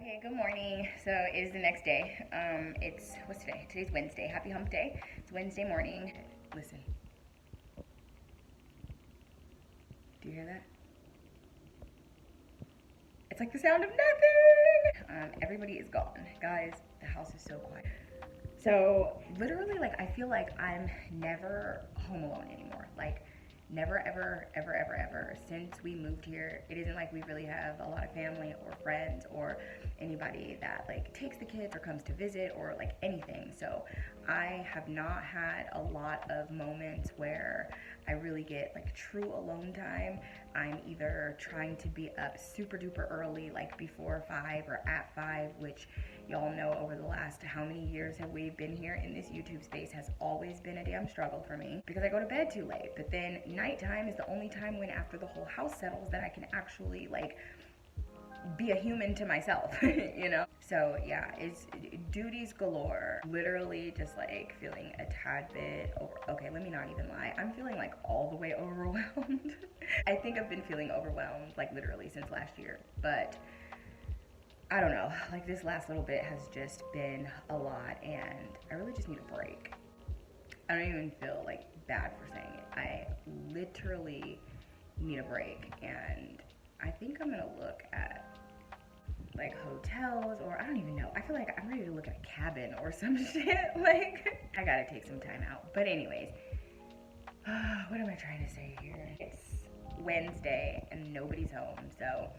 Okay, good morning. So it is the next day. What's today? Today's Wednesday. Happy hump day. It's Wednesday morning. Listen. Do you hear that? It's like the sound of nothing. Everybody is gone. Guys, the house is so quiet. So literally, like, I feel like I'm never home alone anymore. Like, never, ever, ever, ever, ever. Since we moved here, it isn't like we really have a lot of family or friends or anybody that like takes the kids or comes to visit or like anything. So I have not had a lot of moments where I really get like true alone time. I'm either trying to be up super duper early, like before 5 or at 5, which y'all know over the last how many years have we been here in this YouTube space has always been a damn struggle for me because I go to bed too late. But then nighttime is the only time when after the whole house settles that I can actually like be a human to myself, you know? So yeah, it's duties galore. Literally just like feeling a tad bit okay, let me not even lie. I'm feeling like all the way overwhelmed. I think I've been feeling overwhelmed like literally since last year, but I don't know, like this last little bit has just been a lot and I really just need a break. I don't even feel like bad for saying it. I literally need a break, and I think I'm gonna look at like hotels, or I don't even know. I feel like I'm ready to look at a cabin or some shit. Like, I gotta take some time out. But anyways, what am I trying to say here? It's Wednesday and nobody's home, so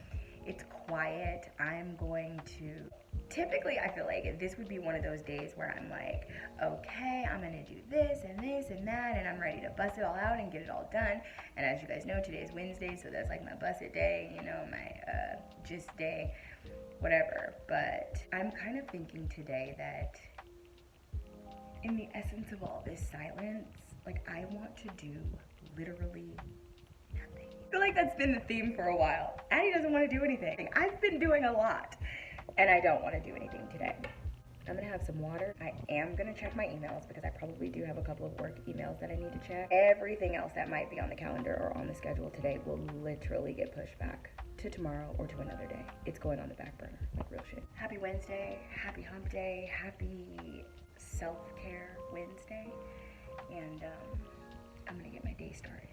it's quiet. I'm going to, typically I feel like this would be one of those days where I'm like, okay, I'm gonna do this and this and that, and I'm ready to bust it all out and get it all done. And as you guys know, today is Wednesday, so that's like my bust it day, you know, my just day, whatever. But I'm kind of thinking today that in the essence of all this silence, like I want to do literally nothing. I feel like that's been the theme for a while. Addie doesn't want to do anything. I've been doing a lot, and I don't want to do anything today. I'm gonna have some water. I am gonna check my emails because I probably do have a couple of work emails that I need to check. Everything else that might be on the calendar or on the schedule today will literally get pushed back to tomorrow or to another day. It's going on the back burner, like real shit. Happy Wednesday, happy hump day, happy self-care Wednesday, and I'm gonna get my day started.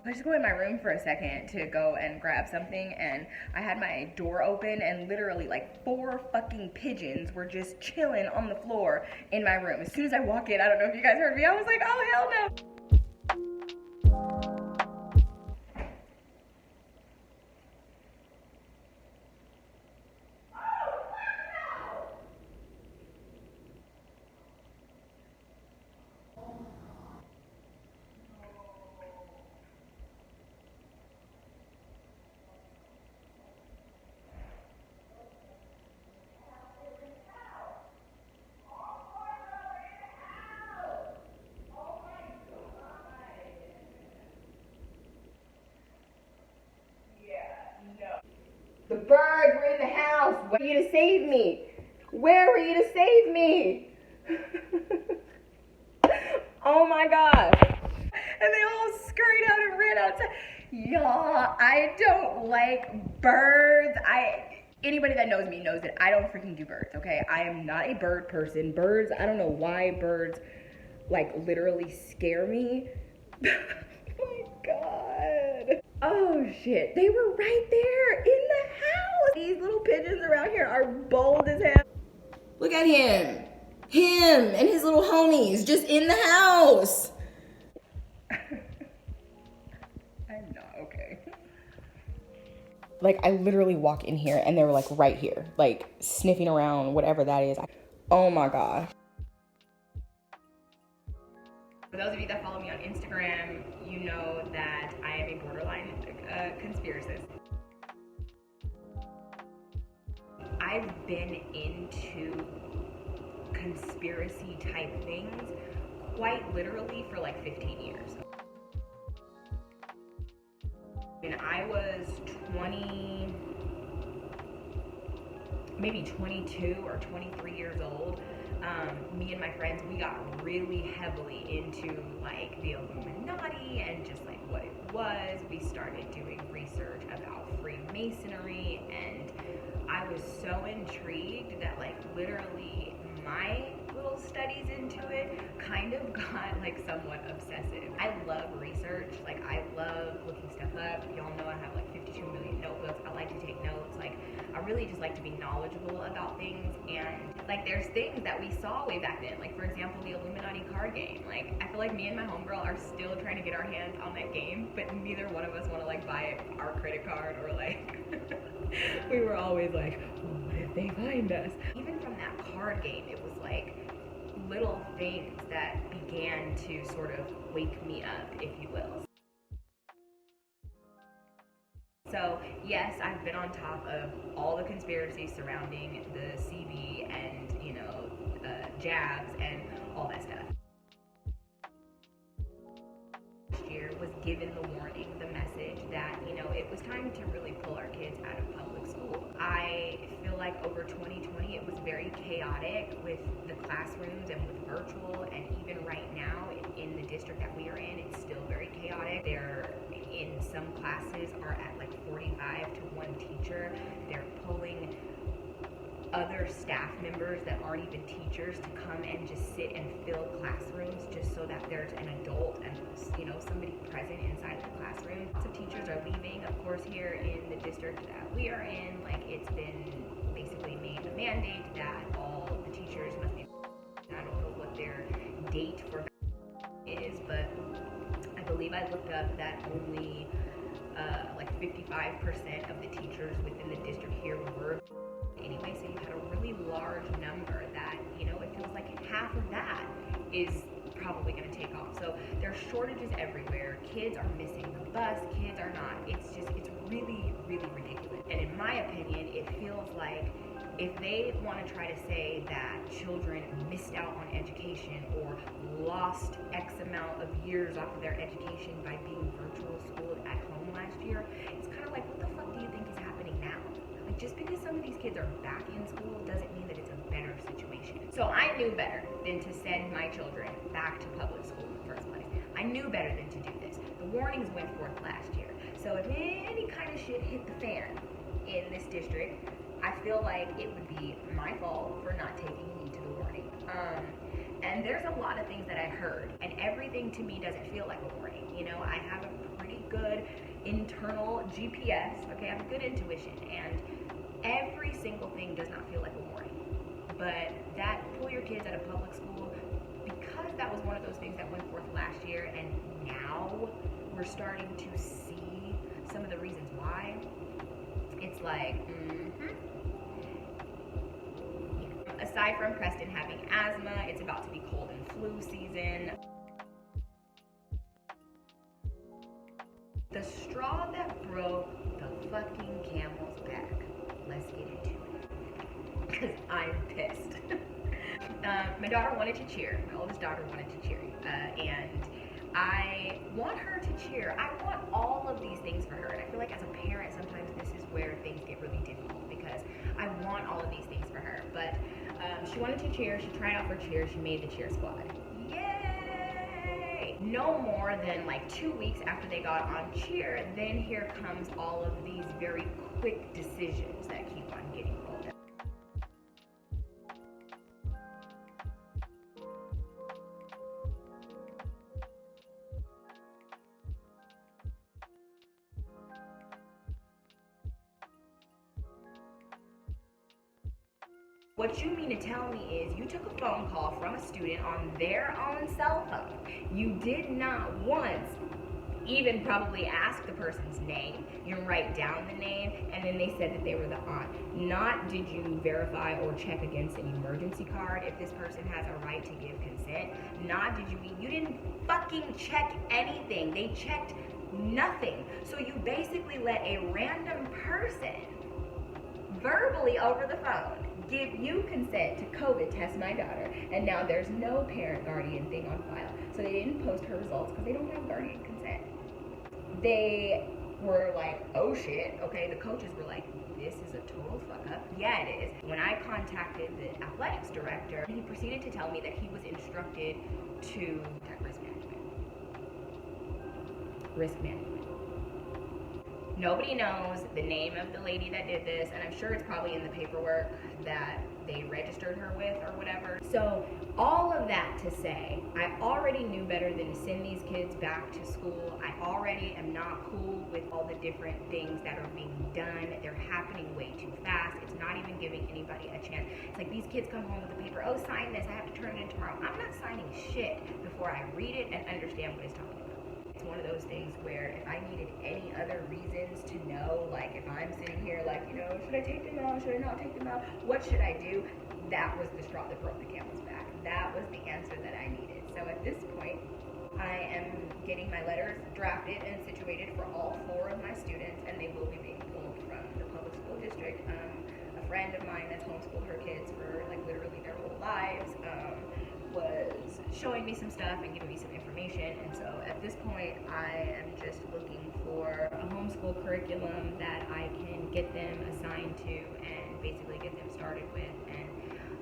I just go in my room for a second to go and grab something, and I had my door open and literally like 4 fucking pigeons were just chilling on the floor in my room. As soon as I walk in, I don't know if you guys heard me, I was like, oh hell no. The birds were in the house. Where were you to save me? Where were you to save me? Oh my God. And they all scurried out and ran outside. Y'all, I don't like birds. Anybody that knows me knows that I don't freaking do birds, okay? I am not a bird person. Birds, I don't know why birds like literally scare me. Oh my God. Oh shit, they were right there in the house. These little pigeons around here are bold as hell. Look at him. Him and his little homies just in the house. I'm not okay. Like I literally walk in here and they were like right here, like sniffing around, whatever that is. Oh my gosh. For those of you that follow me on Instagram, you know that I am a borderline conspiracist. I've been into conspiracy type things quite literally for like 15 years. When I was 20, maybe 22 or 23 years old, me and my friends, we got really heavily into like the Illuminati and just like what it was. We started doing research about Freemasonry, and I was so intrigued that like literally my little studies into it kind of got like somewhat obsessive. I love research, like I love looking stuff up. Y'all know I have like 52 million notebooks. I like to take notes. Like I really just like to be knowledgeable about things, and like there's things that we saw way back then, like for example the Illuminati card game. Like I feel like me and my homegirl are still trying to get our hands on that game, but neither one of us want to like buy it our credit card or like we were always like, what if they find us? Even from that card game, it was like little things that began to sort of wake me up, if you will. So yes, I've been on top of all the conspiracies surrounding the CB and, you know, jabs and all that stuff. Last year was given the warning, the message that, you know, it was time to really pull our kids out of public school. I feel like over 2020 it was very chaotic with the classrooms and with virtual, and even right now in the district that we are in, it's still very chaotic. They're in some classes are at like 45 to 1 teacher. They're pulling other staff members that aren't even teachers to come and just sit and fill classrooms just so that there's an adult and, you know, somebody present inside of the classroom. Lots of teachers are leaving. Of course, here in the district that we are in, like it's been basically made a mandate that all the teachers must be. I don't know what their date for is, but I believe I looked up that only like 55% of the teachers within the district here were. Anyway, so you had a really large number that, you know, it feels like half of that is probably going to take off. So there's shortages everywhere. Kids are missing the bus. Kids are not. It's really, really ridiculous. And in my opinion, it feels like if they want to try to say that children missed out on education or lost X amount of years off of their education by being virtual schooled at home last year, it's kind of like, what the fuck do you think is happening now? Like, just because some of these kids are back in school doesn't mean that it's a better situation. So I knew better than to send my children back to public school in the first place. I knew better than to do this. The warnings went forth last year. So if any kind of shit hit the fan in this district, I feel like it would be my fault for not taking heed to the warning. And there's a lot of things that I heard, and everything to me doesn't feel like a warning. You know, I have a pretty good internal GPS, okay, I have a good intuition, and every single thing does not feel like a warning. But that pull your kids out of public school, because that was one of those things that went forth last year, and now we're starting to see some of the reasons why. It's like, Aside from Preston having asthma, it's about to be cold and flu season. The straw that broke the fucking camel's back. Let's get into it. Because I'm pissed. My daughter wanted to cheer. My oldest daughter wanted to cheer. And I want her to cheer. I want all of these things for her. And I feel like as a parent, sometimes this is where things get really difficult, because I want all of these things for her. But she wanted to cheer. She tried out for cheer. She made the cheer squad. Yay! No more than like 2 weeks after they got on cheer, then here comes all of these very quick decisions that keep on getting rolled out. What you mean to tell me is you took a phone call from a student on their own cell phone. You did not once even probably ask the person's name. You write down the name, and then they said that they were the aunt. Not did you verify or check against an emergency card if this person has a right to give consent. Not did you didn't fucking check anything. They checked nothing. So you basically let a random person verbally over the phone give you consent to COVID test my daughter, and now there's no parent guardian thing on file. So they didn't post her results because they don't have guardian consent. They were like, oh shit, okay, the coaches were like, this is a total fuck up. Yeah, it is. When I contacted the athletics director, he proceeded to tell me that he was instructed to protect risk management. Risk management. Nobody knows the name of the lady that did this, and I'm sure it's probably in the paperwork that they registered her with or whatever. So all of that to say, I already knew better than to send these kids back to school. I already am not cool with all the different things that are being done. They're happening way too fast. It's not even giving anybody a chance. It's like these kids come home with a paper, oh, sign this, I have to turn it in tomorrow. I'm not signing shit before I read it and understand what it's talking about. It's one of those things where if I needed any other reasons to know, like if I'm sitting here like, you know, should I take them out, should I not take them out, what should I do? That was the straw that broke the camel's back. That was the answer that I needed. So at this point, I am getting my letters drafted and situated for all 4 of my students, and they will be being pulled from the public school district. A friend of mine that's homeschooled her kids for like literally their whole lives was showing me some stuff and giving me some information, and so at this point I am just looking for a homeschool curriculum that I can get them assigned to and basically get them started with, and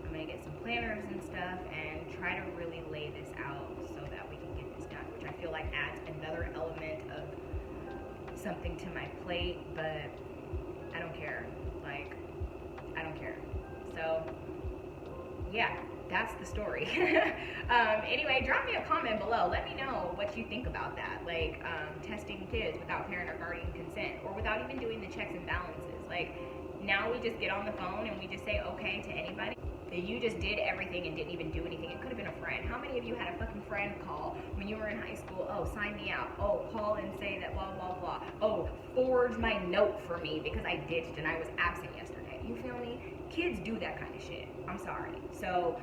I'm going to get some planners and stuff and try to really lay this out so that we can get this done, which I feel like adds another element of something to my plate, but I don't care. Like, I don't care. So yeah, that's the story. Anyway, drop me a comment below. Let me know what you think about that. Like, testing kids without parent or guardian consent, or without even doing the checks and balances. Like, now we just get on the phone and we just say okay to anybody. You just did everything and didn't even do anything. It could have been a friend. How many of you had a fucking friend call when you were in high school? Oh, sign me out. Oh, call and say that blah, blah, blah. Oh, forge my note for me because I ditched and I was absent yesterday. You feel me? Kids do that kind of shit. I'm sorry. So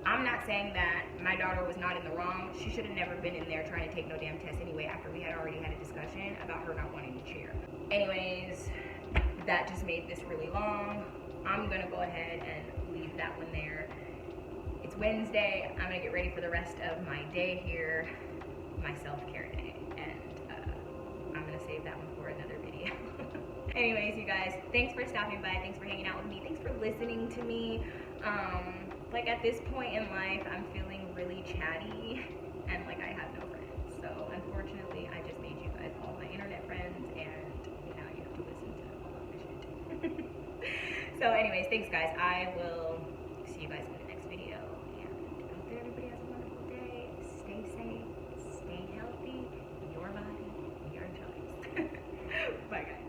I'm not saying that my daughter was not in the wrong. She should have never been in there trying to take no damn test anyway after we had already had a discussion about her not wanting to cheer. Anyways, that just made this really long. I'm going to go ahead and leave that one there. It's Wednesday. I'm going to get ready for the rest of my day here, my self-care day. And I'm going to save that one for another video. Anyways, you guys, thanks for stopping by. Thanks for hanging out with me. Thanks for listening to me. Like at this point in life, I'm feeling really chatty and like I have no friends. So unfortunately, I just made you guys all my internet friends, and now you have to listen to all of my shit. So anyways, thanks guys. I will see you guys in the next video. And I hope that everybody has a wonderful day. Stay safe, stay healthy, your body, your choice. Bye guys.